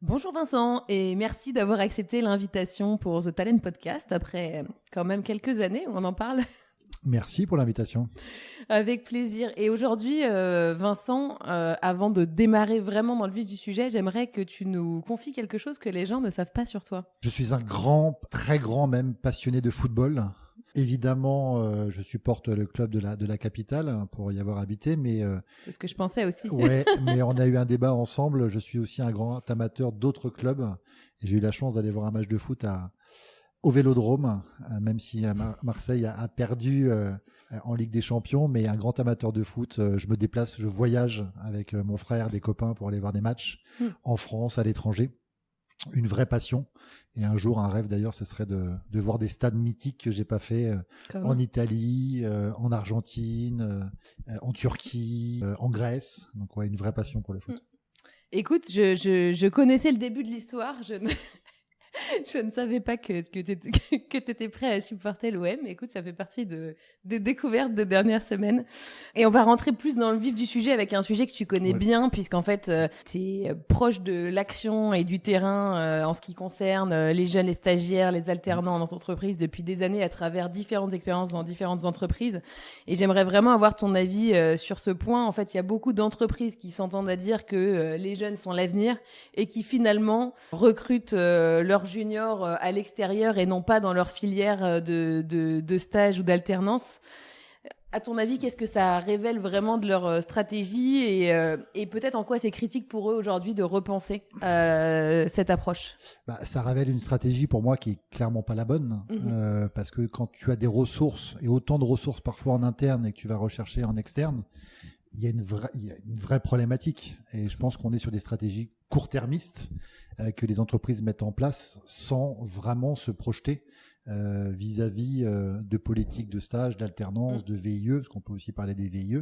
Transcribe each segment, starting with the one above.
Bonjour Vincent et merci d'avoir accepté l'invitation pour The Talent Podcast après quand même quelques années où on en parle. Merci pour l'invitation. Avec plaisir. Et aujourd'hui, Vincent, avant de démarrer vraiment dans le vif du sujet, j'aimerais que tu nous confies quelque chose que les gens ne savent pas sur toi. Je suis un grand, très grand même passionné de football. Évidemment, je supporte le club de la capitale pour y avoir habité, mais C'est ce que je pensais aussi. ouais, mais on a eu un débat ensemble. Je suis aussi un grand amateur d'autres clubs. Et j'ai eu la chance d'aller voir un match de foot au Vélodrome, même si Marseille a perdu en Ligue des Champions, mais un grand amateur de foot. Je me déplace, je voyage avec mon frère, des copains pour aller voir des matchs en France, à l'étranger. Une vraie passion. Et un jour, un rêve d'ailleurs, ce serait de voir des stades mythiques que j'ai pas fait en Italie, en Argentine, en Turquie, en Grèce. Donc ouais, une vraie passion pour le foot. Écoute, je connaissais le début de l'histoire. Je ne savais pas que tu étais prêt à supporter l'OM. Écoute, ça fait partie des découvertes de dernières semaines. Et on va rentrer plus dans le vif du sujet avec un sujet que tu connais bien, puisqu'en fait, tu es proche de l'action et du terrain en ce qui concerne les jeunes, les stagiaires, les alternants en entreprise depuis des années à travers différentes expériences dans différentes entreprises. Et j'aimerais vraiment avoir ton avis sur ce point. En fait, il y a beaucoup d'entreprises qui s'entendent à dire que les jeunes sont l'avenir et qui finalement recrutent leurs juniors à l'extérieur et non pas dans leur filière de stage ou d'alternance. À ton avis, qu'est-ce que ça révèle vraiment de leur stratégie et peut-être en quoi c'est critique pour eux aujourd'hui de repenser cette approche? Ça révèle une stratégie pour moi qui est clairement pas la bonne, parce que quand tu as des ressources et autant de ressources parfois en interne et que tu vas rechercher en externe, il y a une vraie problématique. Et je pense qu'on est sur des stratégies court-termistes que les entreprises mettent en place sans vraiment se projeter vis-à-vis de politiques de stage, d'alternance, de VIE, parce qu'on peut aussi parler des VIE.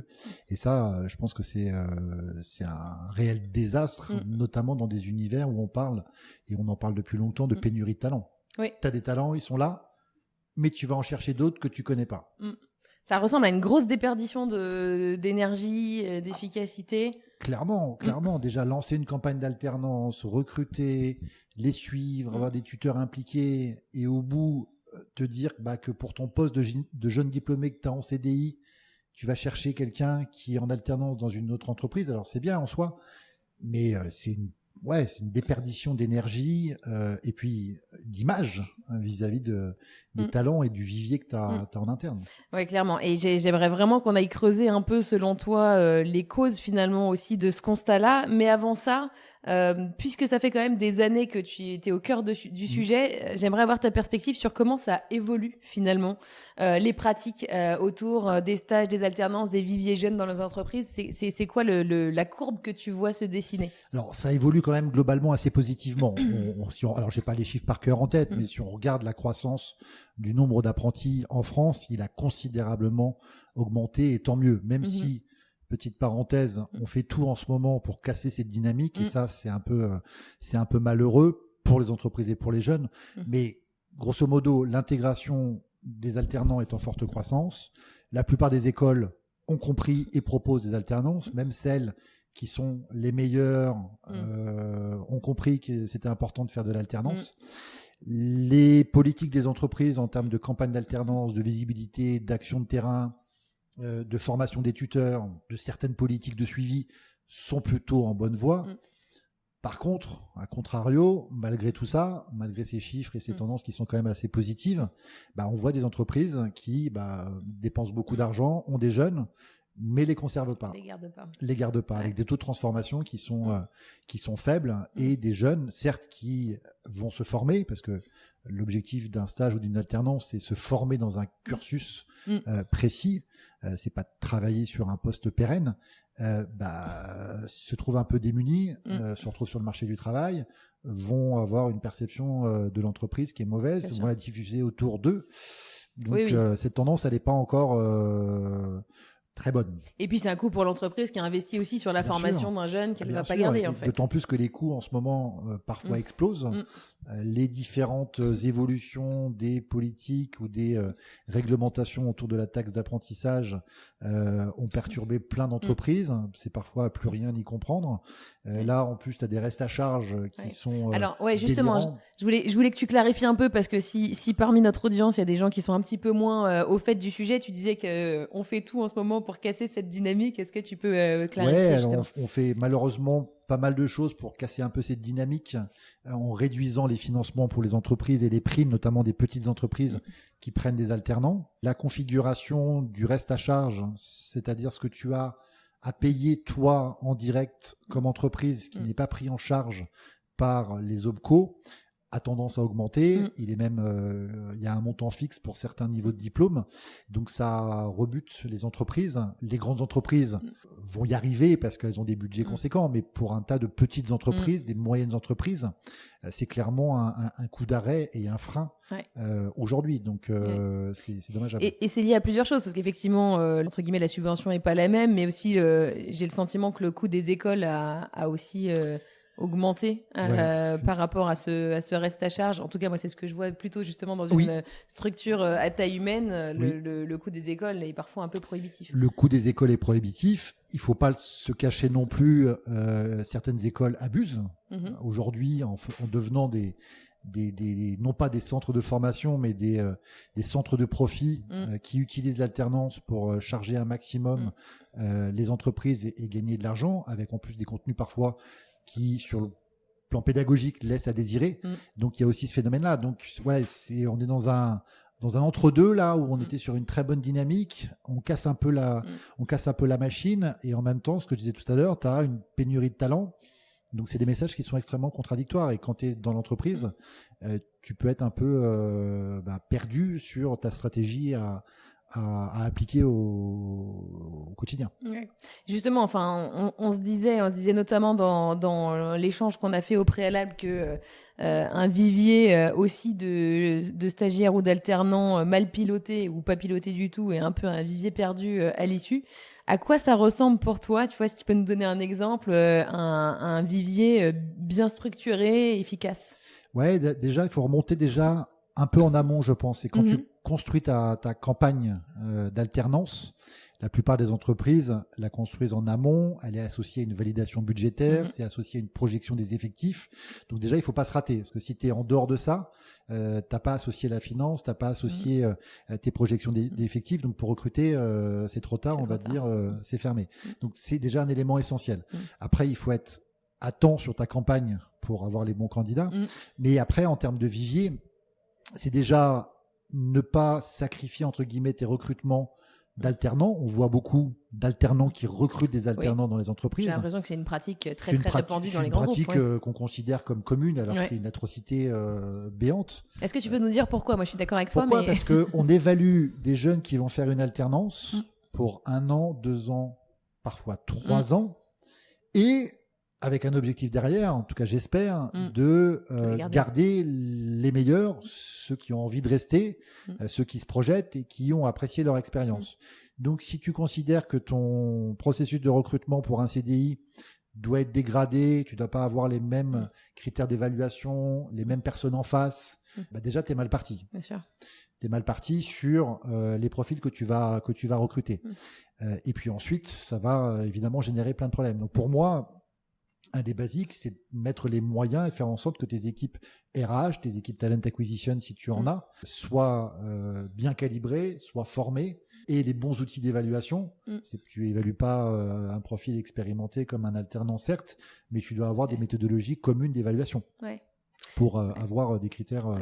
Et ça, je pense que c'est un réel désastre, notamment dans des univers où on parle, et on en parle depuis longtemps, de pénurie de talents. Oui. Tu as des talents, ils sont là, mais tu vas en chercher d'autres que tu connais pas. Ça ressemble à une grosse déperdition d'énergie, d'efficacité. Clairement. Déjà, lancer une campagne d'alternance, recruter, les suivre, avoir des tuteurs impliqués et au bout, te dire que pour ton poste de jeune diplômé que tu as en CDI, tu vas chercher quelqu'un qui est en alternance dans une autre entreprise. Alors, c'est bien en soi, mais c'est une déperdition d'énergie et puis d'image vis-à-vis des talents et du vivier que tu as en interne. Oui, clairement. Et j'aimerais vraiment qu'on aille creuser un peu, selon toi, les causes finalement aussi de ce constat-là. Mais avant ça, puisque ça fait quand même des années que tu étais au cœur du sujet, j'aimerais avoir ta perspective sur comment ça évolue finalement, les pratiques autour des stages, des alternances, des viviers jeunes dans les entreprises. C'est quoi la courbe que tu vois se dessiner? Alors, ça évolue quand même globalement assez positivement. Alors, j'ai pas les chiffres par cœur en tête, mais si on regarde la croissance du nombre d'apprentis en France, il a considérablement augmenté et tant mieux, même si, petite parenthèse, on fait tout en ce moment pour casser cette dynamique et ça, c'est un peu malheureux pour les entreprises et pour les jeunes. Mais grosso modo, l'intégration des alternants est en forte croissance. La plupart des écoles ont compris et proposent des alternances, même celles qui sont les meilleurs ont compris que c'était important de faire de l'alternance. Les politiques des entreprises en termes de campagne d'alternance, de visibilité, d'action de terrain, de formation des tuteurs, de certaines politiques de suivi sont plutôt en bonne voie. Par contre, à contrario, malgré tout ça, malgré ces chiffres et ces tendances qui sont quand même assez positives, on voit des entreprises qui dépensent beaucoup d'argent, ont des jeunes, mais les conservent pas. Les gardent pas, avec des taux de transformation qui sont faibles et des jeunes, certes, qui vont se former, parce que l'objectif d'un stage ou d'une alternance, c'est se former dans un cursus précis. C'est pas de travailler sur un poste pérenne. Se trouvent un peu démunis, se retrouvent sur le marché du travail, vont avoir une perception de l'entreprise qui est mauvaise, vont la diffuser autour d'eux. Donc cette tendance, elle n'est pas encore très bonne. Et puis c'est un coût pour l'entreprise qui a investi aussi sur la Bien formation sûr. d'un jeune qu'elle ne Bien va pas sûr, garder et en fait. d'autant plus que les coûts en ce moment parfois explosent. Les différentes évolutions des politiques ou des réglementations autour de la taxe d'apprentissage ont perturbé plein d'entreprises. C'est parfois plus rien y comprendre. Là, en plus, tu as des restes à charge qui sont Alors, justement, délirants. je voulais que tu clarifies un peu parce que si parmi notre audience, il y a des gens qui sont un petit peu moins au fait du sujet, tu disais qu'on fait tout en ce moment pour casser cette dynamique. Est-ce que tu peux clarifier Ouais, justement alors on fait malheureusement pas mal de choses pour casser un peu cette dynamique en réduisant les financements pour les entreprises et les primes, notamment des petites entreprises qui prennent des alternants. La configuration du reste à charge, c'est-à-dire ce que tu as à payer toi en direct comme entreprise qui n'est pas pris en charge par les OPCO, a tendance à augmenter. Il est même, il y a un montant fixe pour certains niveaux de diplôme. Donc ça rebute les entreprises. Les grandes entreprises vont y arriver parce qu'elles ont des budgets conséquents. Mais pour un tas de petites entreprises, des moyennes entreprises, c'est clairement un coup d'arrêt et un frein aujourd'hui. Donc c'est dommageable. Et c'est lié à plusieurs choses parce qu'effectivement, entre guillemets, la subvention n'est pas la même, mais aussi j'ai le sentiment que le coût des écoles a aussi augmenté par rapport à ce reste à charge. En tout cas, moi, c'est ce que je vois plutôt justement dans une structure à taille humaine. Le coût des écoles est parfois un peu prohibitif. Le coût des écoles est prohibitif. Il ne faut pas se cacher non plus. Certaines écoles abusent. Aujourd'hui, en devenant non pas des centres de formation, mais des centres de profit qui utilisent l'alternance pour charger un maximum les entreprises et gagner de l'argent, avec en plus des contenus parfois qui, sur le plan pédagogique, laissent à désirer. Donc, il y a aussi ce phénomène-là. Donc, voilà, on est dans un entre-deux, là, où on était sur une très bonne dynamique. On casse un peu la machine. Et en même temps, ce que je disais tout à l'heure, tu as une pénurie de talent. Donc, c'est des messages qui sont extrêmement contradictoires. Et quand tu es dans l'entreprise, tu peux être un peu perdu sur ta stratégie à appliquer au quotidien. Ouais. Justement, enfin, on se disait notamment dans l'échange qu'on a fait au préalable que un vivier aussi de stagiaires ou d'alternants mal pilotés ou pas pilotés du tout est un peu un vivier perdu à l'issue. À quoi ça ressemble pour toi? Tu vois, si tu peux nous donner un exemple, un vivier bien structuré, efficace. Ouais, déjà, il faut remonter déjà un peu en amont, je pense. Et quand tu construis ta campagne d'alternance, la plupart des entreprises la construisent en amont. Elle est associée à une validation budgétaire, c'est associé à une projection des effectifs. Donc déjà, il ne faut pas se rater. Parce que si tu es en dehors de ça, tu n'as pas associé la finance, tu n'as pas associé tes projections d'effectifs. Donc pour recruter, c'est trop tard, dire, c'est fermé. Donc c'est déjà un élément essentiel. Après, il faut être à temps sur ta campagne pour avoir les bons candidats. Mais après, en termes de vivier, c'est déjà ne pas sacrifier, entre guillemets, tes recrutements d'alternants. On voit beaucoup d'alternants qui recrutent des alternants dans les entreprises. J'ai l'impression que c'est une pratique très répandue dans les grands groupes. C'est une pratique qu'on considère comme commune, alors que c'est une atrocité béante. Est-ce que tu peux nous dire pourquoi? Moi, je suis d'accord avec toi. Pourquoi? Parce qu'on évalue des jeunes qui vont faire une alternance pour 1 an, 2 ans, parfois 3 ans, et avec un objectif derrière, en tout cas j'espère, de garder les meilleurs, ceux qui ont envie de rester, ceux qui se projettent et qui ont apprécié leur expérience. Donc si tu considères que ton processus de recrutement pour un CDI doit être dégradé, tu ne dois pas avoir les mêmes critères d'évaluation, les mêmes personnes en face, déjà tu es mal parti. Bien sûr. Tu es mal parti sur les profils que tu vas recruter. Et puis ensuite, ça va évidemment générer plein de problèmes. Donc pour moi, un des basiques, c'est de mettre les moyens et faire en sorte que tes équipes RH, tes équipes Talent Acquisition, si tu en as, soient bien calibrées, soient formées et les bons outils d'évaluation. Tu n'évalues pas un profil expérimenté comme un alternant, certes, mais tu dois avoir des méthodologies communes d'évaluation pour avoir des critères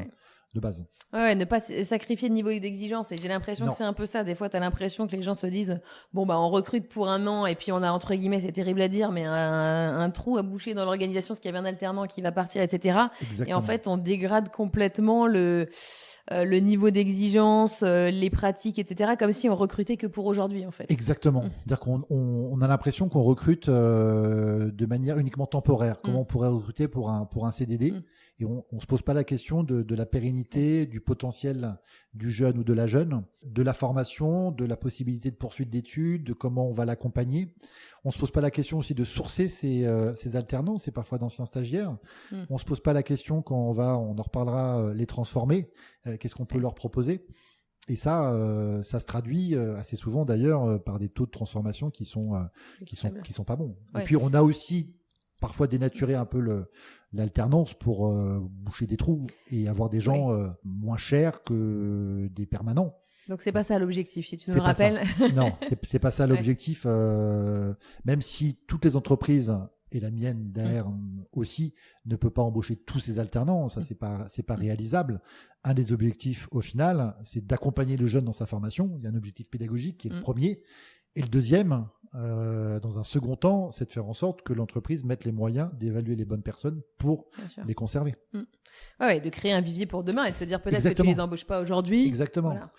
de base. Ouais, ne pas sacrifier le niveau d'exigence. Et j'ai l'impression que c'est un peu ça. Des fois, tu as l'impression que les gens se disent bon, on recrute pour 1 an et puis on a, entre guillemets, c'est terrible à dire, mais un trou à boucher dans l'organisation parce qu'il y avait un alternant qui va partir, etc. Exactement. Et en fait, on dégrade complètement le niveau d'exigence, les pratiques, etc., comme si on recrutait que pour aujourd'hui, en fait. Exactement. C'est-à-dire qu'on a l'impression qu'on recrute de manière uniquement temporaire. Comment on pourrait recruter pour un CDD et on ne se pose pas la question de la pérennité, du potentiel du jeune ou de la jeune, de la formation, de la possibilité de poursuite d'études, de comment on va l'accompagner. On ne se pose pas la question aussi de sourcer ces alternants, c'est parfois d'anciens stagiaires. On ne se pose pas la question quand on en reparlera, les transformer. Qu'est-ce qu'on peut leur proposer? Et ça se traduit assez souvent d'ailleurs par des taux de transformation qui sont pas bons. Ouais. Et puis on a aussi parfois dénaturé un peu l'alternance pour boucher des trous et avoir des gens moins chers que des permanents. Donc c'est pas ça l'objectif, si tu nous le rappelles. Non, c'est pas ça l'objectif. Même si toutes les entreprises et la mienne derrière aussi ne peut pas embaucher tous ces alternants, ça c'est pas réalisable. Un des objectifs au final, c'est d'accompagner le jeune dans sa formation. Il y a un objectif pédagogique qui est le premier, et le deuxième, dans un second temps, c'est de faire en sorte que l'entreprise mette les moyens d'évaluer les bonnes personnes pour les conserver. Ouais, de créer un vivier pour demain et de se dire peut-être que tu les embauches pas aujourd'hui. Exactement. Voilà.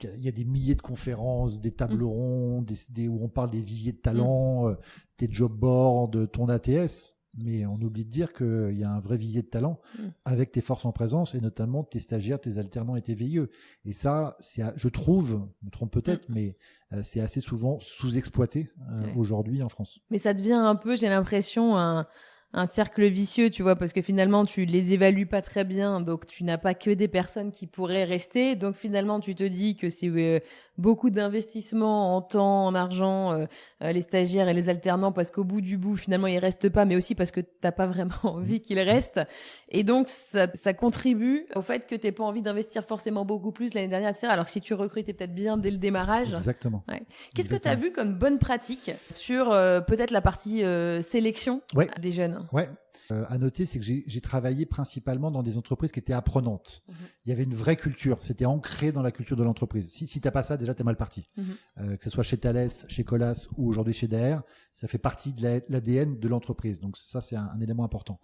Il y a des milliers de conférences, des tables rondes, où on parle des viviers de talent, tes job boards, ton ATS. Mais on oublie de dire qu'il y a un vrai vivier de talent avec tes forces en présence et notamment tes stagiaires, tes alternants et tes VIE. Et ça, je trouve, je me trompe peut-être, mais c'est assez souvent sous-exploité aujourd'hui en France. Mais ça devient un peu, j'ai l'impression, un cercle vicieux, tu vois, parce que finalement, tu les évalues pas très bien, donc tu n'as pas que des personnes qui pourraient rester. Donc finalement, tu te dis que c'est beaucoup d'investissements en temps, en argent, les stagiaires et les alternants, parce qu'au bout du bout, finalement, ils restent pas, mais aussi parce que t'as pas vraiment envie qu'ils restent. Et donc, ça contribue au fait que t'aies pas envie d'investir forcément beaucoup plus l'année dernière, etc. Alors que si tu recrutais peut-être bien dès le démarrage. Exactement. Ouais. Qu'est-ce que tu as vu comme bonne pratique sur peut-être la partie sélection des jeunes? Ouais. À noter, c'est que j'ai travaillé principalement dans des entreprises qui étaient apprenantes. Il y avait une vraie culture, c'était ancré dans la culture de l'entreprise. Si t'as pas ça, déjà t'es mal parti. Que ce soit chez Thales, chez Colas ou aujourd'hui chez DR, ça fait partie de l'ADN de l'entreprise. Donc ça, c'est un élément important.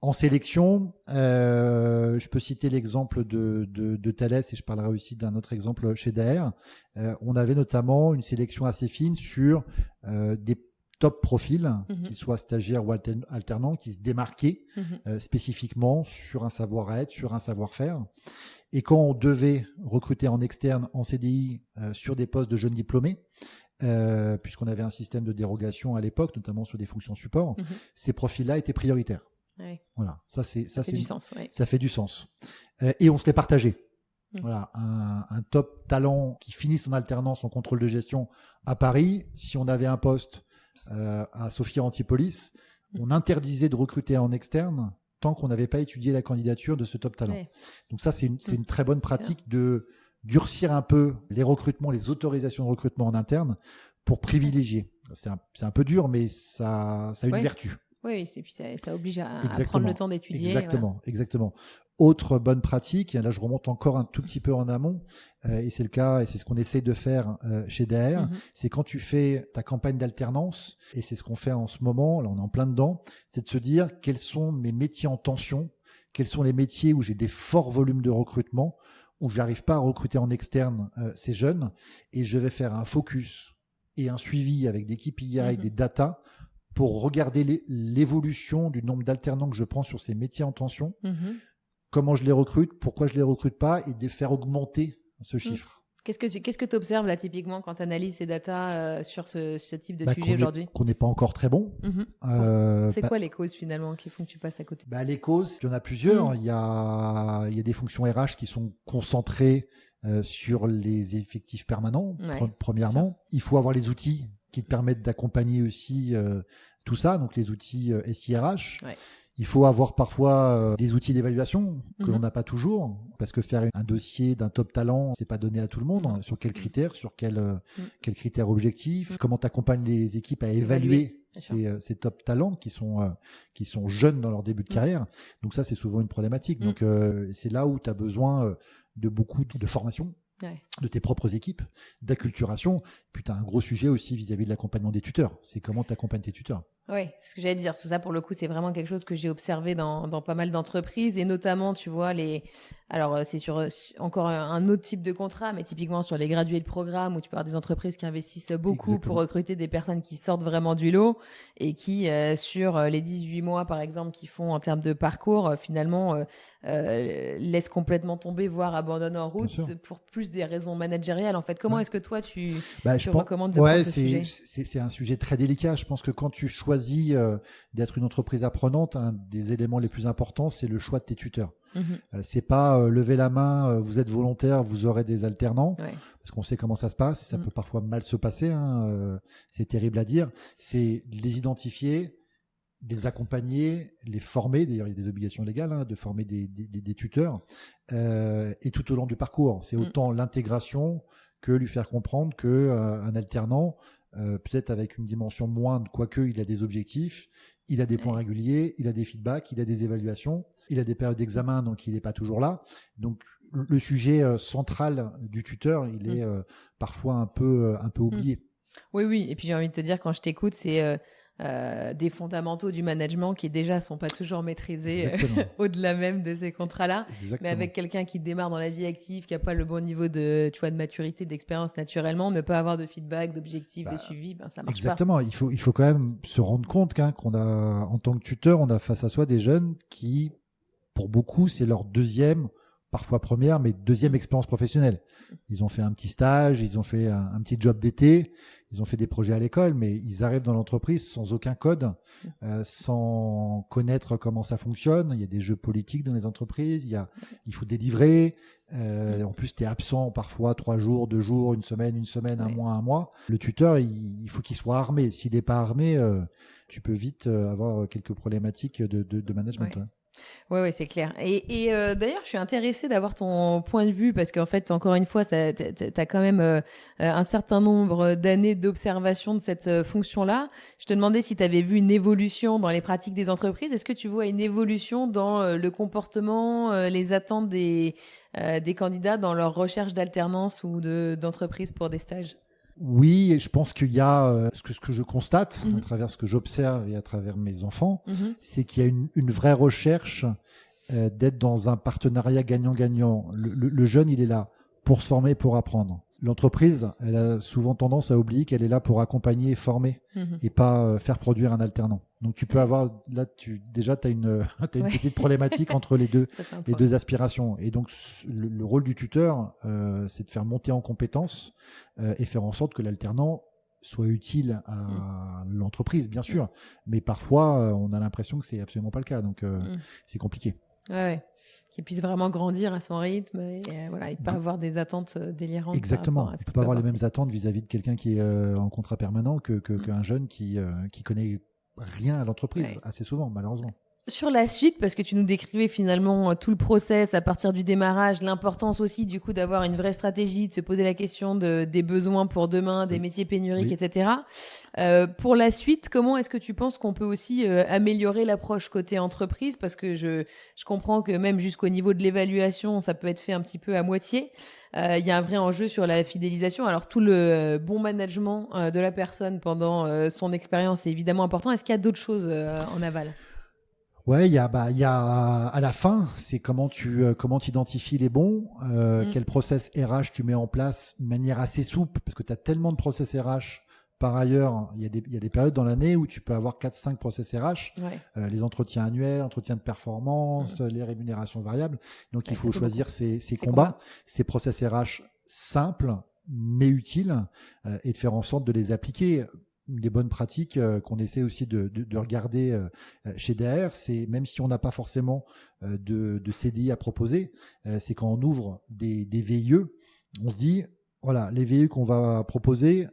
En sélection, je peux citer l'exemple de Thales et je parlerai aussi d'un autre exemple chez DR. On avait notamment une sélection assez fine sur des top profil, qu'ils soient stagiaires ou alternants, qui se démarquaient spécifiquement sur un savoir-être, sur un savoir-faire. Et quand on devait recruter en externe, en CDI, sur des postes de jeunes diplômés, puisqu'on avait un système de dérogation à l'époque, notamment sur des fonctions support, ces profils-là étaient prioritaires. Ouais. Voilà, ça fait du sens. Ouais. Ça fait du sens. Et on se les partageait. Voilà, un top talent qui finit son alternance en contrôle de gestion à Paris, si on avait un poste à Sophia Antipolis, on interdisait de recruter en externe tant qu'on n'avait pas étudié la candidature de ce top talent. Ouais. Donc ça, c'est une très bonne pratique de durcir un peu les recrutements, les autorisations de recrutement en interne pour privilégier. C'est un peu dur, mais ça a une vertu. Oui, et puis ça oblige à prendre le temps d'étudier. Exactement. Autre bonne pratique, et là je remonte encore un tout petit peu en amont, et c'est le cas, et c'est ce qu'on essaye de faire chez DR, c'est quand tu fais ta campagne d'alternance, et c'est ce qu'on fait en ce moment, là on est en plein dedans, c'est de se dire quels sont mes métiers en tension, quels sont les métiers où j'ai des forts volumes de recrutement, où j'arrive pas à recruter en externe ces jeunes, et je vais faire un focus et un suivi avec des KPI, des data, pour regarder l'évolution du nombre d'alternants que je prends sur ces métiers en tension, comment je les recrute, pourquoi je les recrute pas, et de faire augmenter ce chiffre. Qu'est-ce que tu observes là typiquement quand tu analyses ces datas sur ce type de sujet aujourd'hui? Qu'on n'est pas encore très bon. C'est quoi les causes finalement qui font que tu passes à côté? Les causes, il y en a plusieurs. Il y a des fonctions RH qui sont concentrées sur les effectifs permanents, premièrement. Il faut avoir les outils qui te permettent d'accompagner aussi tout ça, donc les outils SIRH. Ouais. Il faut avoir parfois des outils d'évaluation que l'on n'a pas toujours, parce que faire un dossier d'un top talent, c'est pas donné à tout le monde. Sur quels critères, sur quels critères objectifs, comment tu accompagnes les équipes à évaluer ces top talents qui sont jeunes dans leur début de carrière. Donc ça, c'est souvent une problématique. Donc c'est là où tu as besoin de beaucoup de formation. De tes propres équipes, d'acculturation. Puis tu as un gros sujet aussi vis-à-vis de l'accompagnement des tuteurs. C'est comment tu accompagnes tes tuteurs. Oui, c'est ce que j'allais dire. Parce que ça, pour le coup, c'est vraiment quelque chose que j'ai observé dans pas mal d'entreprises. Et notamment, tu vois, alors, c'est encore un autre type de contrat, mais typiquement sur les gradués de programme où tu peux avoir des entreprises qui investissent beaucoup pour Exactement. recruter des personnes qui sortent vraiment du lot et qui, sur les 18 mois, par exemple, qu'ils font en termes de parcours, finalement, laissent complètement tomber, voire abandonnent en Bien route sûr. pour plus des raisons managériales. En fait, comment Ouais. est-ce que toi, tu Je pense, recommandes de ouais, prendre ce sujet? c'est un sujet très délicat. Je pense que quand tu choisis d'être une entreprise apprenante, un des éléments les plus importants, c'est le choix de tes tuteurs. Mhm. C'est pas lever la main, vous êtes volontaire, vous aurez des alternants, Ouais. parce qu'on sait comment ça se passe. Ça Mm. peut parfois mal se passer. C'est terrible à dire. C'est les identifier, les accompagner, les former. D'ailleurs, il y a des obligations légales de former des tuteurs. Et tout au long du parcours, c'est autant l'intégration que lui faire comprendre que un alternant, peut-être avec une dimension moindre, quoique il a des objectifs, il a des points Ouais. réguliers, il a des feedbacks, il a des évaluations, il a des périodes d'examen, donc il n'est pas toujours là. Donc le sujet central du tuteur, il est parfois un peu Mm. oublié. Oui, oui. Et puis j'ai envie de te dire, quand je t'écoute, c'est des fondamentaux du management qui déjà sont pas toujours maîtrisés Exactement. au-delà même de ces contrats-là. Mais Exactement. avec quelqu'un qui démarre dans la vie active, qui a pas le bon niveau de, tu vois, de maturité, d'expérience naturellement, ne pas avoir de feedback, d'objectifs, de suivi, ben ça marche pas. Exactement. Il faut quand même se rendre compte qu'on a, en tant que tuteur, on a face à soi des jeunes qui, pour beaucoup, c'est leur deuxième, parfois première, mais deuxième expérience professionnelle. Ils ont fait un petit stage, ils ont fait un petit job d'été, ils ont fait des projets à l'école, mais ils arrivent dans l'entreprise sans aucun code, sans connaître comment ça fonctionne. Il y a des jeux politiques dans les entreprises, il faut délivrer. En plus, tu es absent parfois 3 jours, 2 jours, une semaine, un Ouais. mois, un mois. Le tuteur, il faut qu'il soit armé. S'il n'est pas armé, tu peux vite avoir quelques problématiques de management. Ouais. Hein. Ouais, c'est clair. Et d'ailleurs, je suis intéressée d'avoir ton point de vue parce qu'en fait, encore une fois, t'as quand même un certain nombre d'années d'observation de cette fonction-là. Je te demandais si tu avais vu une évolution dans les pratiques des entreprises. Est-ce que tu vois une évolution dans le comportement, les attentes des candidats dans leur recherche d'alternance ou d'entreprise pour des stages? Oui, et je pense qu'il y a ce que je constate à Mhm. travers ce que j'observe et à travers mes enfants, Mhm. c'est qu'il y a une vraie recherche d'être dans un partenariat gagnant-gagnant. Le jeune, il est là pour se former, pour apprendre. L'entreprise, elle a souvent tendance à oublier qu'elle est là pour accompagner et former Mhm. et pas faire produire un alternant. Donc tu peux Ouais. avoir, là, t'as une Ouais. petite problématique entre les Ça, c'est un les point. deux aspirations. Et donc le rôle du tuteur, c'est de faire monter en compétences et faire en sorte que l'alternant soit utile à l'entreprise, bien sûr. Mais parfois, on a l'impression que c'est absolument pas le cas. Donc c'est compliqué. Ouais. Qu'il puisse vraiment grandir à son rythme et voilà, et pas Vous- avoir des attentes délirantes par Exactement. rapport à On ce peut qu'il pas peut avoir les apporter. mêmes attentes vis-à-vis de quelqu'un qui est en contrat permanent Mm. qu'un jeune qui connaît rien à l'entreprise, Ouais. assez souvent, malheureusement. Sur la suite, parce que tu nous décrivais finalement tout le process à partir du démarrage, l'importance aussi du coup d'avoir une vraie stratégie, de se poser la question des besoins pour demain, des Oui. métiers pénuriques, Oui. etc. Pour la suite, comment est-ce que tu penses qu'on peut aussi améliorer l'approche côté entreprise? Parce que je comprends que même jusqu'au niveau de l'évaluation, ça peut être fait un petit peu à moitié. Il y a un vrai enjeu sur la fidélisation. Alors tout le bon management de la personne pendant son expérience est évidemment important. Est-ce qu'il y a d'autres choses en aval? Ouais, il y a à la fin, c'est comment tu identifies les bons, quel process RH tu mets en place de manière assez souple, parce que tu as tellement de process RH. Par ailleurs, il y a des périodes dans l'année où tu peux avoir 4-5 process RH, Ouais. les entretiens annuels, entretiens de performance, les rémunérations variables. Donc Ouais, il ça faut fait beaucoup. choisir ses C'est combats, ces process RH simples mais utiles, et de faire en sorte de les appliquer. Des bonnes pratiques qu'on essaie aussi de regarder chez DR, c'est même si on n'a pas forcément de CDI à proposer, c'est quand on ouvre des VIE, on se dit, voilà, les VIE qu'on va proposer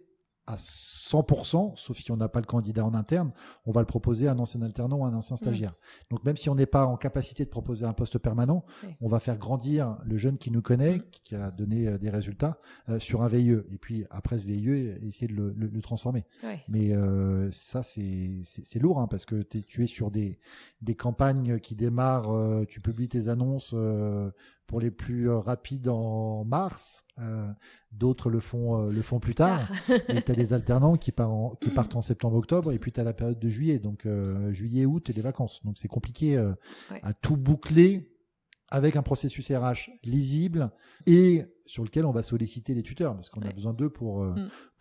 à 100%, sauf si on n'a pas le candidat en interne, on va le proposer à un ancien alternant ou à un ancien stagiaire. Donc même si on n'est pas en capacité de proposer un poste permanent, Ouais. on va faire grandir le jeune qui nous connaît, qui a donné des résultats, sur un VIE. Et puis après ce VIE, essayer de le transformer. Ouais. Mais ça, c'est lourd, parce que tu es sur des campagnes qui démarrent, tu publies tes annonces pour les plus rapides en mars. D'autres le font plus tard. Et tu as des alternants qui partent en septembre-octobre, et puis tu as la période de juillet. Donc juillet-août et des vacances. Donc c'est compliqué à tout boucler avec un processus RH lisible et sur lequel on va solliciter les tuteurs, parce qu'on a besoin d'eux pour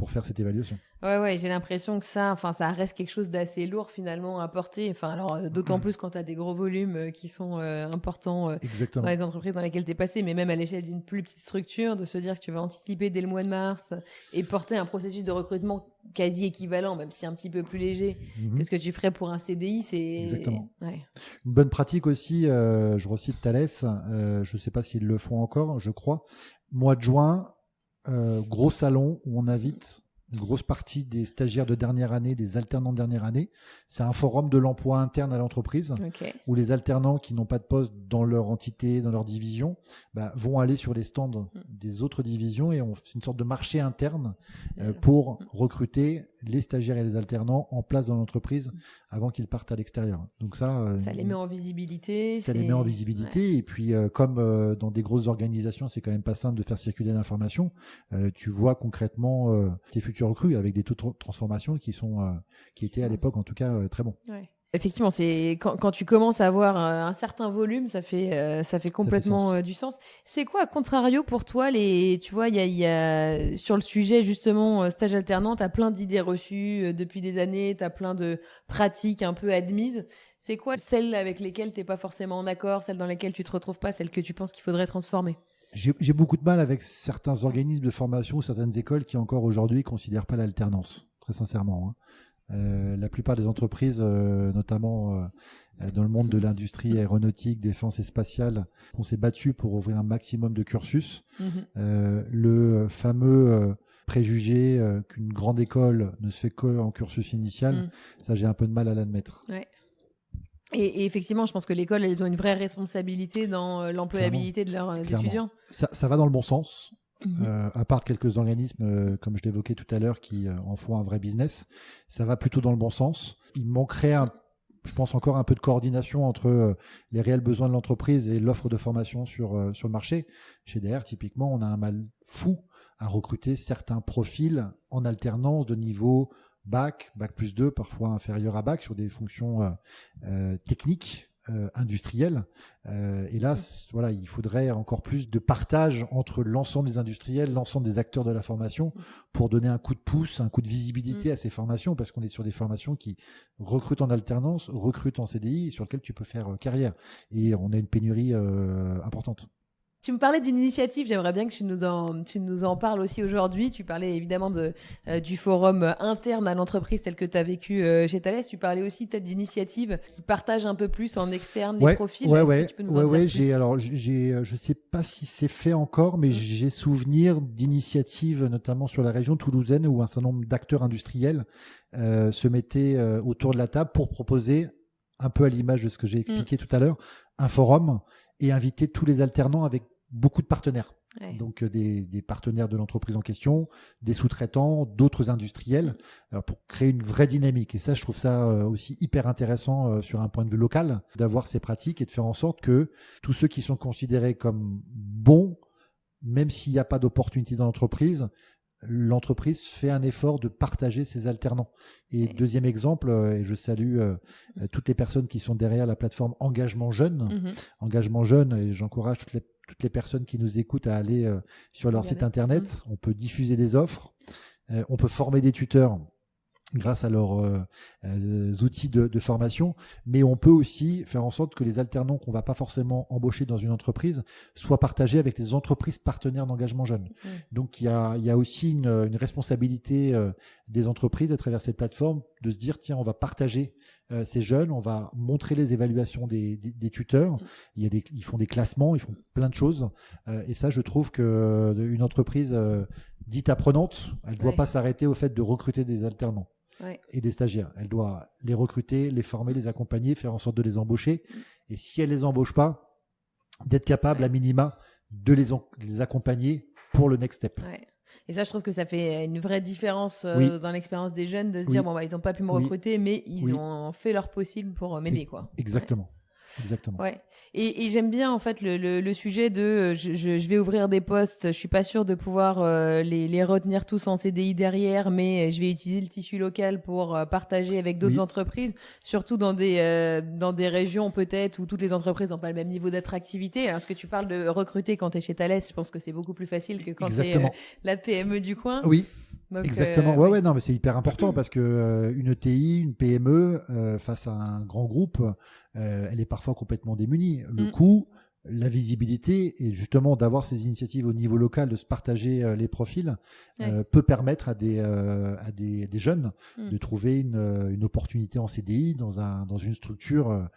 faire cette évaluation. Ouais, j'ai l'impression que ça reste quelque chose d'assez lourd finalement à porter. Enfin, alors d'autant plus quand tu as des gros volumes qui sont importants dans les entreprises dans lesquelles tu es passé, mais même à l'échelle d'une plus petite structure, de se dire que tu vas anticiper dès le mois de mars et porter un processus de recrutement quasi équivalent, même si un petit peu plus léger que ce que tu ferais pour un CDI, c'est... Exactement. Ouais. Une bonne pratique aussi, je recite Thales, je ne sais pas s'ils le font encore, je crois. Mois de juin, gros salon où on invite une grosse partie des stagiaires de dernière année, des alternants de dernière année. C'est un forum de l'emploi interne à l'entreprise où les alternants qui n'ont pas de poste dans leur entité, dans leur division, vont aller sur les stands des autres divisions et c'est une sorte de marché interne pour recruter les stagiaires et les alternants en place dans l'entreprise avant qu'ils partent à l'extérieur. Donc ça les met en visibilité. Les met en visibilité. Et puis, comme dans des grosses organisations, c'est quand même pas simple de faire circuler l'information, tu vois concrètement tes futurs recrues avec des taux de transformation qui étaient à l'époque en tout cas très bons. Ouais. Effectivement, c'est quand tu commences à avoir un certain volume, ça fait complètement du sens. C'est quoi, à contrario, pour toi, tu vois, il y a sur le sujet justement stage alternant, t'as plein d'idées reçues depuis des années, t'as plein de pratiques un peu admises. C'est quoi celles avec lesquelles t'es pas forcément en accord, celles dans lesquelles tu te retrouves pas, celles que tu penses qu'il faudrait transformer? J'ai beaucoup de mal avec certains organismes de formation, certaines écoles qui encore aujourd'hui considèrent pas l'alternance, très sincèrement. La plupart des entreprises, notamment dans le monde de l'industrie aéronautique, défense et spatiale, on s'est battu pour ouvrir un maximum de cursus. Le fameux préjugé qu'une grande école ne se fait qu'en cursus initial, ça j'ai un peu de mal à l'admettre. Ouais. Et effectivement, je pense que l'école, elles ont une vraie responsabilité dans l'employabilité de leurs étudiants. Ça va dans le bon sens. À part quelques organismes, comme je l'évoquais tout à l'heure, qui en font un vrai business, ça va plutôt dans le bon sens. Il manquerait, je pense, encore un peu de coordination entre les réels besoins de l'entreprise et l'offre de formation sur le marché. Chez DR, typiquement, on a un mal fou à recruter certains profils en alternance de niveau bac plus 2, parfois inférieur à bac, sur des fonctions techniques, industriels. Et là, voilà, il faudrait encore plus de partage entre l'ensemble des industriels, l'ensemble des acteurs de la formation pour donner un coup de pouce, un coup de visibilité à ces formations, parce qu'on est sur des formations qui recrutent en alternance, recrutent en CDI, sur lesquelles tu peux faire carrière. Et on a une pénurie importante. Tu me parlais d'une initiative, j'aimerais bien que tu nous en parles aussi aujourd'hui. Tu parlais évidemment du forum interne à l'entreprise tel que tu as vécu chez Thales. Tu parlais aussi peut-être d'initiatives qui partagent un peu plus en externe les profils. Est-ce que tu peux nous en dire plus ? Je ne sais pas si c'est fait encore, mais j'ai souvenir d'initiatives, notamment sur la région toulousaine, où un certain nombre d'acteurs industriels se mettaient autour de la table pour proposer, un peu à l'image de ce que j'ai expliqué tout à l'heure, un forum et inviter tous les alternants avec beaucoup de partenaires. Donc des partenaires de l'entreprise en question, des sous-traitants, d'autres industriels, pour créer une vraie dynamique. Et ça, je trouve ça aussi hyper intéressant sur un point de vue local, d'avoir ces pratiques et de faire en sorte que tous ceux qui sont considérés comme bons, même s'il n'y a pas d'opportunité dans l'entreprise fait un effort de partager ses alternants. Et deuxième exemple, et je salue toutes les personnes qui sont derrière la plateforme Engagement Jeune. Engagement Jeune, et j'encourage toutes les personnes qui nous écoutent à aller sur leur site internet. On peut diffuser des offres, on peut former des tuteurs grâce à leurs outils de formation, mais on peut aussi faire en sorte que les alternants qu'on ne va pas forcément embaucher dans une entreprise soient partagés avec les entreprises partenaires d'Engagement Jeune. Donc il y a aussi une responsabilité des entreprises à travers cette plateforme de se dire, tiens, on va partager ces jeunes, on va montrer les évaluations des tuteurs, ils font des classements, ils font plein de choses, et ça, je trouve qu'une entreprise dite apprenante, elle ne doit pas s'arrêter au fait de recruter des alternants. Et des stagiaires. Elle doit les recruter, les former, les accompagner, faire en sorte de les embaucher. Et si elle les embauche pas, d'être capable à minima de les accompagner pour le next step. Et ça, je trouve que ça fait une vraie différence dans l'expérience des jeunes de se dire, bon, ils n'ont pas pu me recruter, mais ils ont fait leur possible pour m'aider, quoi. Exactement. Exactement. Ouais. Et j'aime bien en fait le sujet de je vais ouvrir des postes, je suis pas sûre de pouvoir les retenir tous en CDI derrière, mais je vais utiliser le tissu local pour partager avec d'autres Oui, entreprises, surtout dans des régions peut-être où toutes les entreprises n'ont pas le même niveau d'attractivité. Alors, ce que tu parles de recruter quand tu es chez Thales, je pense que c'est beaucoup plus facile que quand tu es exactement. la PME du coin. Oui, Donc, exactement. Ouais, non, mais c'est hyper important parce que une ETI, une PME, face à un grand groupe, elle est parfois complètement démunie. Le coût, la visibilité et justement d'avoir ces initiatives au niveau local, de se partager les profils, peut permettre à des jeunes de trouver une opportunité en CDI dans une structure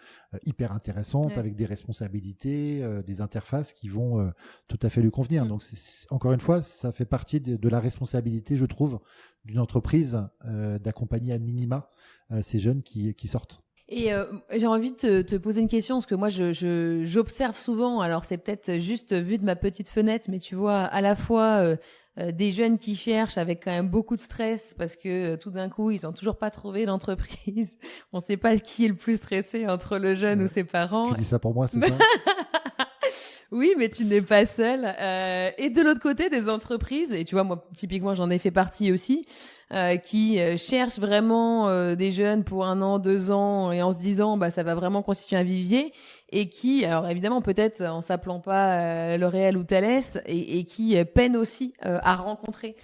hyper intéressante avec des responsabilités, des interfaces qui vont tout à fait lui convenir. Donc, encore une fois, ça fait partie de la responsabilité, je trouve, d'une entreprise d'accompagner à minima ces jeunes qui sortent. Et j'ai envie de te poser une question, parce que moi, j'observe souvent, alors c'est peut-être juste vu de ma petite fenêtre, mais tu vois, à la fois des jeunes qui cherchent avec quand même beaucoup de stress, parce que tout d'un coup, ils n'ont toujours pas trouvé l'entreprise. On ne sait pas qui est le plus stressé entre le jeune ou ses parents. Tu dis ça pour moi, c'est ça? Oui, mais tu n'es pas seul. Et de l'autre côté, des entreprises, et tu vois, moi, typiquement, j'en ai fait partie aussi, qui cherchent vraiment des jeunes pour 1 an, 2 ans, et en se disant, bah, ça va vraiment constituer un vivier, et qui, alors évidemment, peut-être en s'appelant pas L'Oréal ou Thales, et qui peinent aussi à rencontrer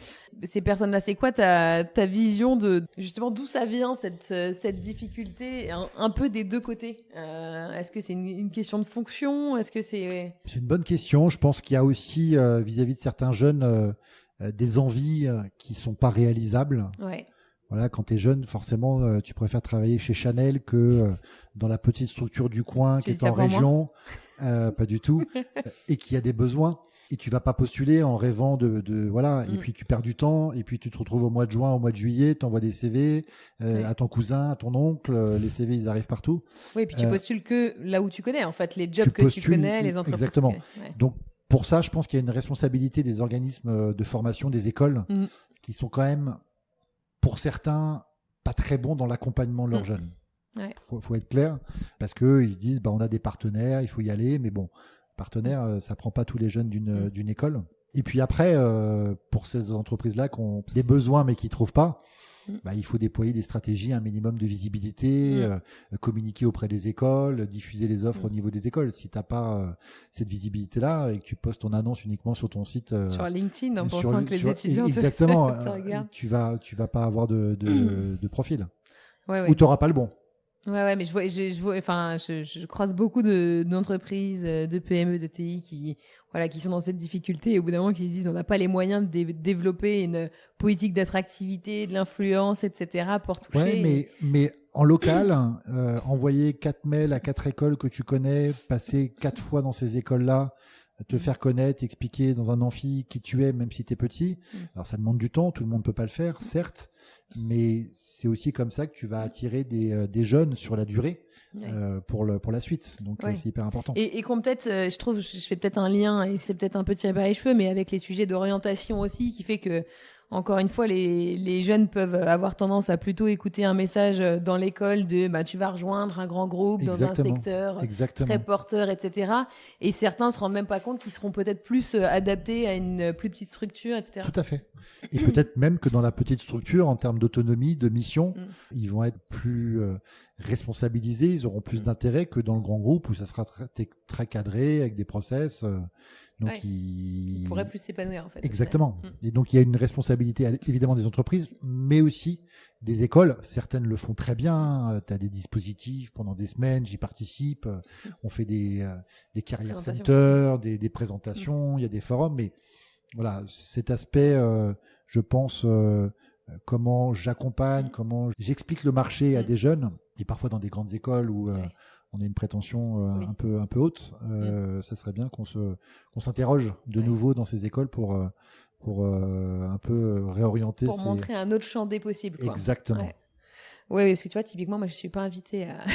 ces personnes-là. C'est quoi ta vision de justement d'où ça vient cette difficulté un peu des deux côtés? Est-ce que c'est une question de fonction? Est-ce que c'est une bonne question. Je pense qu'il y a aussi vis-à-vis de certains jeunes des envies qui sont pas réalisables. Ouais. Voilà, quand tu es jeune, forcément, tu préfères travailler chez Chanel que dans la petite structure du coin qui est en région. Pas du tout. Et qui a des besoins. Et tu vas pas postuler en rêvant voilà. Et puis tu perds du temps. Et puis tu te retrouves au mois de juin, au mois de juillet, tu envoies des CV à ton cousin, à ton oncle. Les CV, ils arrivent partout. Oui, et puis tu postules que là où tu connais, en fait, les jobs que tu connais, les entreprises. Exactement. Que tu connais. Ouais. Donc, pour ça, je pense qu'il y a une responsabilité des organismes de formation, des écoles, qui sont quand même, pour certains, pas très bons dans l'accompagnement de leurs jeunes. Ouais. Faut être clair, parce qu'ils se disent, on a des partenaires, il faut y aller, mais bon, partenaires, ça prend pas tous les jeunes d'une école. Et puis après, pour ces entreprises-là qui ont des besoins mais qui ne trouvent pas, il faut déployer des stratégies, un minimum de visibilité, communiquer auprès des écoles, diffuser les offres au niveau des écoles. Si tu n'as pas cette visibilité-là et que tu postes ton annonce uniquement sur ton site... sur LinkedIn, en pensant que les étudiants exactement, te regardent. tu vas pas avoir de profil. Ouais. Ou tu n'auras pas le bon. Ouais, mais je croise beaucoup d'entreprises, de PME, de TI qui sont dans cette difficulté et au bout d'un moment qui se disent on n'a pas les moyens de développer une politique d'attractivité, de l'influence, etc. pour toucher. Ouais, mais en local, envoyer 4 mails à 4 écoles que tu connais, passer 4 fois dans ces écoles-là, te faire connaître, expliquer dans un amphi qui tu es, même si tu es petit. Alors ça demande du temps, tout le monde ne peut pas le faire, certes, mais c'est aussi comme ça que tu vas attirer des jeunes sur la durée. Pour la suite, donc c'est hyper important. Et qu'on peut-être, je trouve, je fais peut-être un lien et c'est peut-être un peu tiré par les cheveux, mais avec les sujets d'orientation aussi, qui fait que encore une fois, les jeunes peuvent avoir tendance à plutôt écouter un message dans l'école de tu vas rejoindre un grand groupe dans un secteur très porteur, etc. Et certains se rendent même pas compte qu'ils seront peut-être plus adaptés à une plus petite structure, etc. Tout à fait. Et peut-être même que dans la petite structure, en termes d'autonomie, de mission, ils vont être plus responsabilisés, ils auront plus d'intérêt que dans le grand groupe où ça sera très cadré, avec des process. Donc ils pourraient plus s'épanouir en fait. Exactement. Et donc il y a une responsabilité évidemment des entreprises, mais aussi des écoles. Certaines le font très bien. Tu as des dispositifs pendant des semaines, j'y participe. On fait des career centers, des présentations, il y a des forums. Mais voilà, cet aspect, je pense, comment j'accompagne, comment j'explique le marché à des jeunes, et parfois dans des grandes écoles où on a une prétention un peu haute, ça serait bien qu'on s'interroge de nouveau dans ces écoles pour un peu réorienter. Pour montrer un autre champ des possibles. Quoi. Exactement. Oui, parce que tu vois, typiquement, moi, je ne suis pas invitée à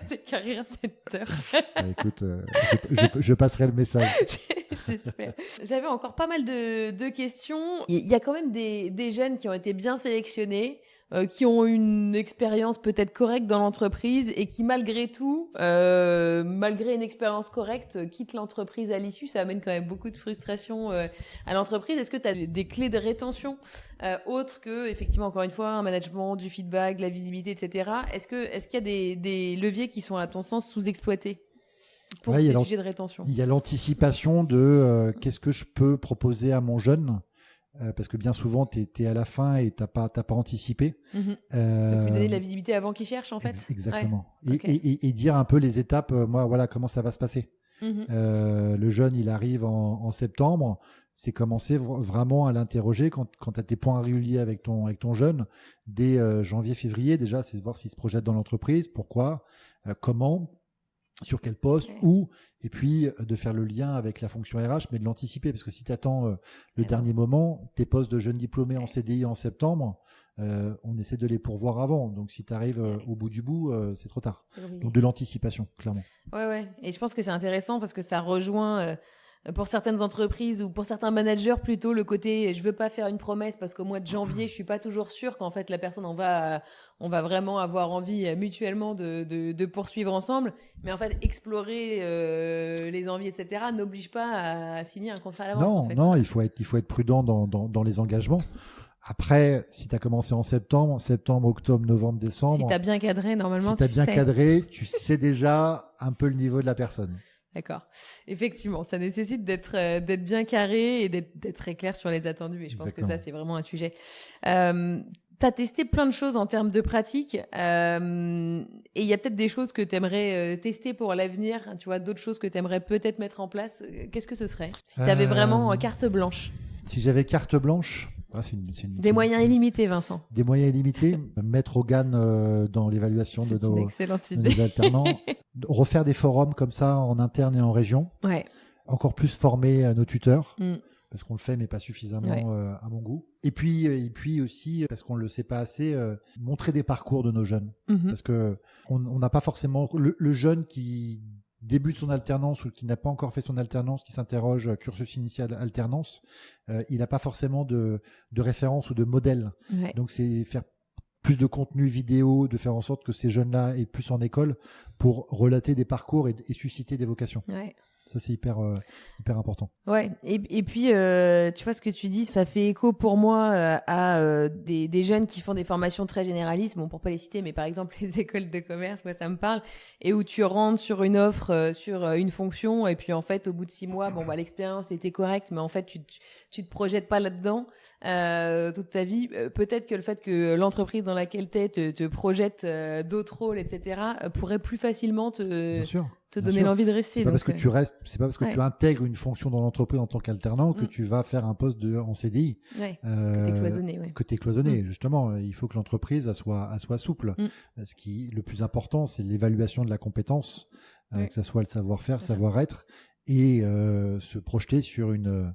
ces carrières centers. Écoute, je passerai le message. J'espère. J'avais encore pas mal de questions. Il y a quand même des jeunes qui ont été bien sélectionnés, qui ont une expérience peut-être correcte dans l'entreprise et qui malgré tout, malgré une expérience correcte, quittent l'entreprise à l'issue. Ça amène quand même beaucoup de frustration à l'entreprise. Est-ce que tu as des clés de rétention autres que, effectivement, encore une fois, un management, du feedback, de la visibilité, etc. Est-ce qu'il y a des leviers qui sont, à ton sens, sous-exploités pour ces sujets de rétention? Il y a l'anticipation de qu'est-ce que je peux proposer à mon jeune, parce que bien souvent, tu es à la fin et tu n'as pas anticipé. Donc, lui donner de la visibilité avant qu'il cherche, en fait. Exactement. Ouais. Et dire un peu les étapes, voilà comment ça va se passer. Le jeune, il arrive en septembre. C'est commencer vraiment à l'interroger quand tu as tes points réguliers avec ton jeune. Dès janvier, février, déjà, c'est de voir s'il se projette dans l'entreprise, pourquoi, comment, sur quel poste, où, et puis de faire le lien avec la fonction RH, mais de l'anticiper, parce que si tu attends le dernier moment, tes postes de jeunes diplômés en CDI en septembre, on essaie de les pourvoir avant. Donc si tu arrives au bout du bout, c'est trop tard. Donc de l'anticipation, clairement. Ouais. Et je pense que c'est intéressant parce que ça rejoint pour certaines entreprises ou pour certains managers plutôt le côté je veux pas faire une promesse parce qu'au mois de janvier je suis pas toujours sûre qu'en fait la personne on va vraiment avoir envie mutuellement de poursuivre ensemble, mais en fait explorer les envies, etc. n'oblige pas à signer un contrat à l'avance. Non, il faut être prudent dans les engagements. Après, si tu as commencé en septembre, octobre, novembre, décembre, si tu as bien cadré, normalement, si tu as bien cadré, tu sais déjà un peu le niveau de la personne. D'accord. Effectivement, ça nécessite d'être bien carré et d'être très clair sur les attendus. Et je pense que ça, c'est vraiment un sujet. Tu as testé plein de choses en termes de pratique. Et il y a peut-être des choses que tu aimerais tester pour l'avenir. Tu vois, d'autres choses que tu aimerais peut-être mettre en place. Qu'est-ce que ce serait si tu avais vraiment carte blanche? Si j'avais carte blanche, des moyens illimités, Vincent. Des moyens illimités, mettre Hogan dans l'évaluation de nos alternants, refaire des forums comme ça en interne et en région, encore plus former nos tuteurs, parce qu'on le fait mais pas suffisamment à mon goût. Et puis aussi, parce qu'on ne le sait pas assez, montrer des parcours de nos jeunes, parce que on n'a pas forcément le jeune qui débute son alternance ou qui n'a pas encore fait son alternance, qui s'interroge cursus initial alternance, il n'a pas forcément de référence ou de modèle. Donc c'est faire plus de contenu vidéo, de faire en sorte que ces jeunes-là aient plus en école pour relater des parcours et susciter des vocations. Ça, c'est hyper important. Ouais. Et puis, tu vois, ce que tu dis, ça fait écho pour moi à des jeunes qui font des formations très généralistes. Bon, pour pas les citer, mais par exemple, les écoles de commerce, moi, ça me parle. Et où tu rentres sur une offre, sur une fonction. Et puis, en fait, au bout de 6 mois, l'expérience était correcte. Mais en fait, tu te projettes pas là-dedans toute ta vie. Peut-être que le fait que l'entreprise dans laquelle t'es te projette d'autres rôles, etc., pourrait plus facilement te donner l'envie de rester. C'est pas parce que tu restes, c'est pas parce que tu intègres une fonction dans l'entreprise en tant qu'alternant que tu vas faire un poste en CDI. Que t'es cloisonné. Que t'es cloisonné. Justement, il faut que l'entreprise soit souple. Ce qui le plus important, c'est l'évaluation de la compétence, que ça soit le savoir-faire, le savoir-être, et se projeter sur une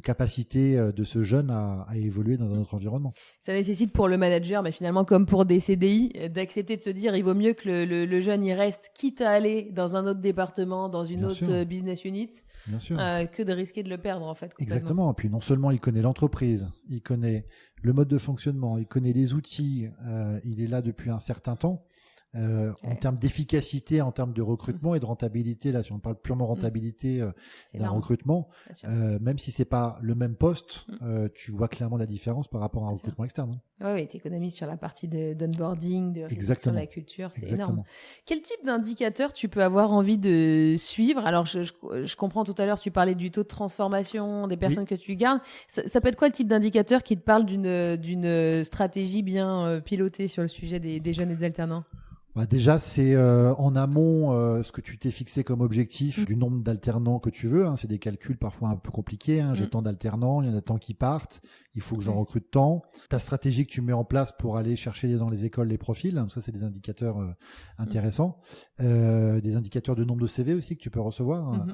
capacité de ce jeune à évoluer dans un autre environnement. Ça nécessite pour le manager, mais finalement comme pour des CDI, d'accepter de se dire il vaut mieux que le jeune y reste, quitte à aller dans un autre département, dans une autre business unit, que de risquer de le perdre en fait. Exactement. Et puis non seulement il connaît l'entreprise, il connaît le mode de fonctionnement, il connaît les outils, il est là depuis un certain temps. En termes d'efficacité, en termes de recrutement et de rentabilité, là, si on parle purement rentabilité d'un recrutement, même si c'est pas le même poste, tu vois clairement la différence par rapport à un recrutement externe. Oui, tu économises sur la partie d'onboarding, sur la culture, c'est énorme. Quel type d'indicateur tu peux avoir envie de suivre? Alors, je comprends tout à l'heure, tu parlais du taux de transformation des personnes que tu gardes. Ça peut être quoi le type d'indicateur qui te parle d'une stratégie bien pilotée sur le sujet des jeunes et des alternants? Déjà, c'est en amont ce que tu t'es fixé comme objectif du nombre d'alternants que tu veux. C'est des calculs parfois un peu compliqués. J'ai tant d'alternants, il y en a tant qui partent. Il faut que j'en recrute tant. Ta stratégie que tu mets en place pour aller chercher dans les écoles les profils, ça c'est des indicateurs intéressants. Des indicateurs de nombre de CV aussi que tu peux recevoir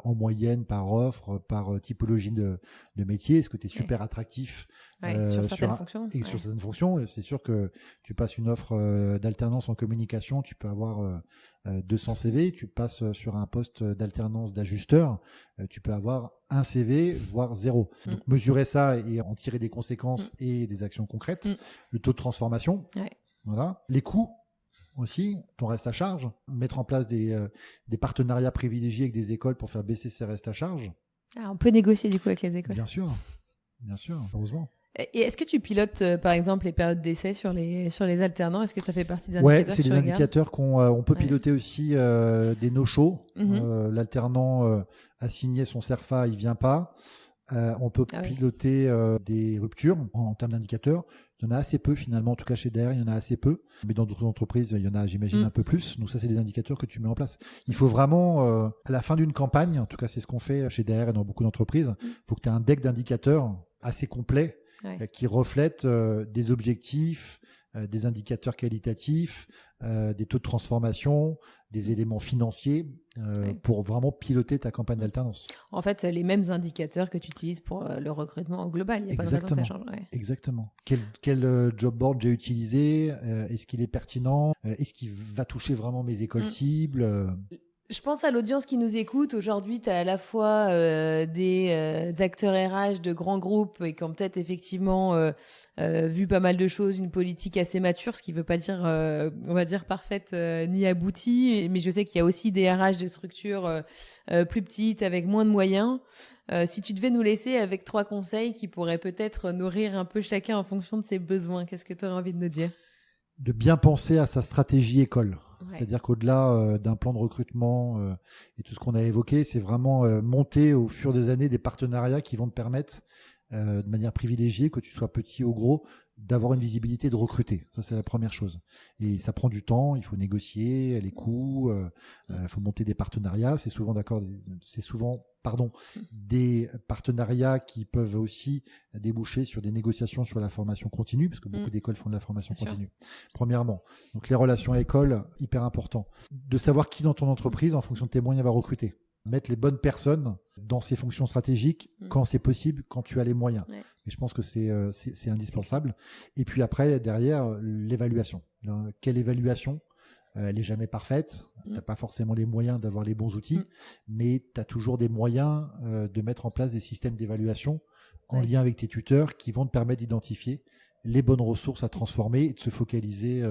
en moyenne par offre, par typologie de métier. Est-ce que tu es super attractif sur certaines fonctions. Sur certaines fonctions, c'est sûr que tu passes une offre d'alternance en communication, tu peux avoir 200 CV, tu passes sur un poste d'alternance d'ajusteur, tu peux avoir un CV, voire 0. Donc mesurer ça et en tirer des conséquences et des actions concrètes. Le taux de transformation, voilà. Les coûts aussi, ton reste à charge. Mettre en place des partenariats privilégiés avec des écoles pour faire baisser ces restes à charge. Ah, on peut négocier du coup avec les écoles. Bien sûr, heureusement. Et est-ce que tu pilotes, par exemple, les périodes d'essai sur les alternants? Est-ce que ça fait partie des indicateurs? Ouais, c'est des indicateurs qu'on peut piloter aussi, des no-show. L'alternant a signé son CERFA, il vient pas. On peut piloter des ruptures en termes d'indicateurs. Il y en a assez peu finalement, en tout cas chez DR, il y en a assez peu. Mais dans d'autres entreprises, il y en a, j'imagine, un peu plus. Donc ça, c'est des indicateurs que tu mets en place. Il faut vraiment, à la fin d'une campagne, en tout cas c'est ce qu'on fait chez DR et dans beaucoup d'entreprises, il faut que tu aies un deck d'indicateurs assez complet qui reflète des objectifs, des indicateurs qualitatifs, des taux de transformation, des éléments financiers pour vraiment piloter ta campagne d'alternance. En fait, les mêmes indicateurs que tu utilises pour le recrutement global. Il n'y a pas de raison que ça change. Exactement. Quel job board j'ai utilisé? Est-ce qu'il est pertinent? Est-ce qu'il va toucher vraiment mes écoles cibles? Je pense à l'audience qui nous écoute. Aujourd'hui, tu as à la fois des acteurs RH de grands groupes et qui ont peut-être effectivement vu pas mal de choses, une politique assez mature, ce qui ne veut pas dire, on va dire, parfaite ni aboutie. Mais je sais qu'il y a aussi des RH de structures plus petites, avec moins de moyens. Si tu devais nous laisser avec 3 conseils qui pourraient peut-être nourrir un peu chacun en fonction de ses besoins, qu'est-ce que tu aurais envie de nous dire? De bien penser à sa stratégie école. C'est-à-dire qu'au-delà d'un plan de recrutement et tout ce qu'on a évoqué, c'est vraiment monter au fur des années des partenariats qui vont te permettre de manière privilégiée, que tu sois petit ou gros, d'avoir une visibilité, de recruter. Ça, c'est la première chose. Et ça prend du temps, il faut négocier les coûts, il faut monter des partenariats. C'est souvent des partenariats qui peuvent aussi déboucher sur des négociations sur la formation continue, parce que beaucoup d'écoles font de la formation continue. Premièrement, donc les relations écoles, hyper important. De savoir qui dans ton entreprise, en fonction de tes moyens, va recruter. Mettre les bonnes personnes dans ces fonctions stratégiques quand c'est possible, quand tu as les moyens. Et je pense que c'est indispensable. Et puis après, derrière, l'évaluation. Quelle évaluation? Elle n'est jamais parfaite. Tu n'as pas forcément les moyens d'avoir les bons outils, mais tu as toujours des moyens de mettre en place des systèmes d'évaluation en lien avec tes tuteurs qui vont te permettre d'identifier les bonnes ressources à transformer et de se focaliser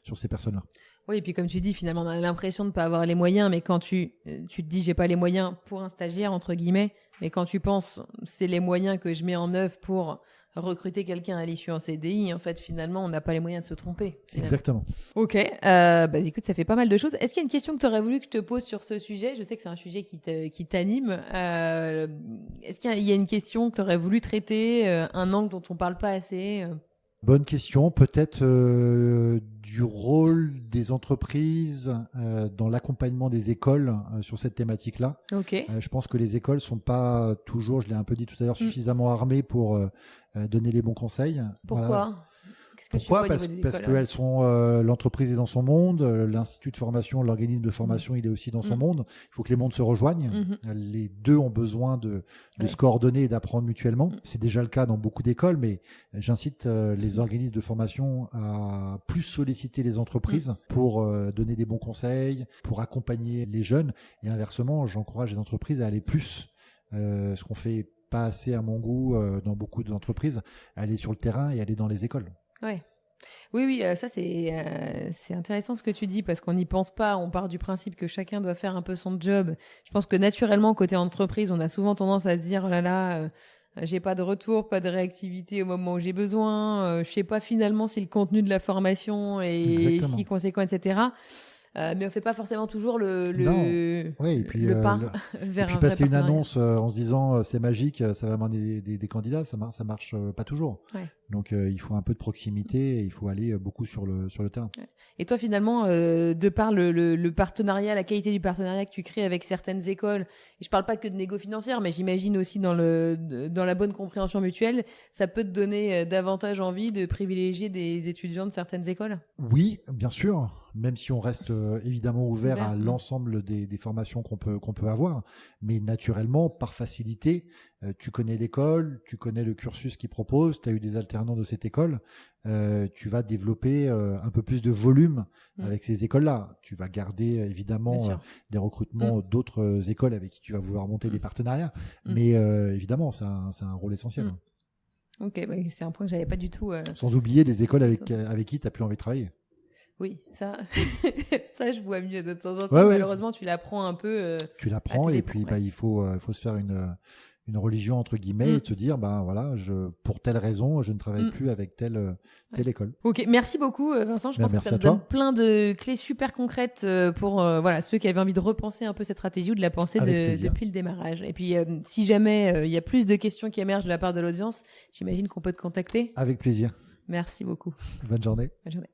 sur ces personnes-là. Oui, et puis comme tu dis, finalement, on a l'impression de ne pas avoir les moyens, mais quand tu te dis, j'ai pas les moyens pour un stagiaire, entre guillemets, mais quand tu penses, c'est les moyens que je mets en œuvre pour recruter quelqu'un à l'issue en CDI, en fait, finalement, on n'a pas les moyens de se tromper. Finalement. Exactement. Ok, écoute, ça fait pas mal de choses. Est-ce qu'il y a une question que tu aurais voulu que je te pose sur ce sujet? Je sais que c'est un sujet qui t'anime. Est-ce qu'il y a une question que tu aurais voulu traiter, un angle dont on parle pas assez? Bonne question. Peut-être du rôle des entreprises dans l'accompagnement des écoles sur cette thématique-là. Ok. Je pense que les écoles sont pas toujours, je l'ai un peu dit tout à l'heure, suffisamment armées pour donner les bons conseils. Pourquoi? Voilà. Qu'est-ce que Pourquoi? tu vois au niveau des Parce écoles, qu'elles sont, l'entreprise est dans son monde, l'institut de formation, l'organisme de formation, il est aussi dans son monde. Il faut que les mondes se rejoignent. Les deux ont besoin de se coordonner et d'apprendre mutuellement. C'est déjà le cas dans beaucoup d'écoles, mais j'incite les organismes de formation à plus solliciter les entreprises pour donner des bons conseils, pour accompagner les jeunes. Et inversement, j'encourage les entreprises à aller plus, ce qu'on fait pas assez à mon goût dans beaucoup d'entreprises, à aller sur le terrain et aller dans les écoles. Ouais. Oui, ça c'est intéressant ce que tu dis parce qu'on n'y pense pas, on part du principe que chacun doit faire un peu son job. Je pense que naturellement, côté entreprise, on a souvent tendance à se dire, oh là là, j'ai pas de retour, pas de réactivité au moment où j'ai besoin, je sais pas finalement si le contenu de la formation est si conséquent, etc. Mais on fait pas forcément toujours le pas vers un vrai passer une partenariat. annonce en se disant c'est magique, ça va amener des candidats, ça marche pas toujours. Ouais. Donc il faut un peu de proximité et il faut aller beaucoup sur le terrain. Ouais. Et toi finalement, de par le partenariat, la qualité du partenariat que tu crées avec certaines écoles, et je parle pas que de négo financière, mais j'imagine aussi dans la bonne compréhension mutuelle, ça peut te donner davantage envie de privilégier des étudiants de certaines écoles? Oui, bien sûr. même si on reste évidemment ouvert à l'ensemble des formations qu'on peut avoir. Mais naturellement, par facilité, tu connais l'école, tu connais le cursus qu'ils proposent, tu as eu des alternants de cette école, tu vas développer un peu plus de volume avec ces écoles-là. Tu vas garder évidemment des recrutements d'autres écoles avec qui tu vas vouloir monter des partenariats. Mais évidemment, c'est un rôle essentiel. Ok, bah, c'est un point que j'avais pas du tout. Sans oublier les écoles avec qui tu n'as plus envie de travailler. Oui, ça, ça je vois mieux de temps en temps. Malheureusement, tu l'apprends un peu. Tu l'apprends et puis il faut se faire une religion entre guillemets et de se dire voilà, pour telle raison, je ne travaille plus avec telle école. Ok, merci beaucoup Vincent. Je pense que ça me donne plein de clés super concrètes pour ceux qui avaient envie de repenser un peu cette stratégie ou de la penser depuis le démarrage. Et puis si jamais il y a plus de questions qui émergent de la part de l'audience, j'imagine qu'on peut te contacter. Avec plaisir. Merci beaucoup. Bonne journée. Bonne journée.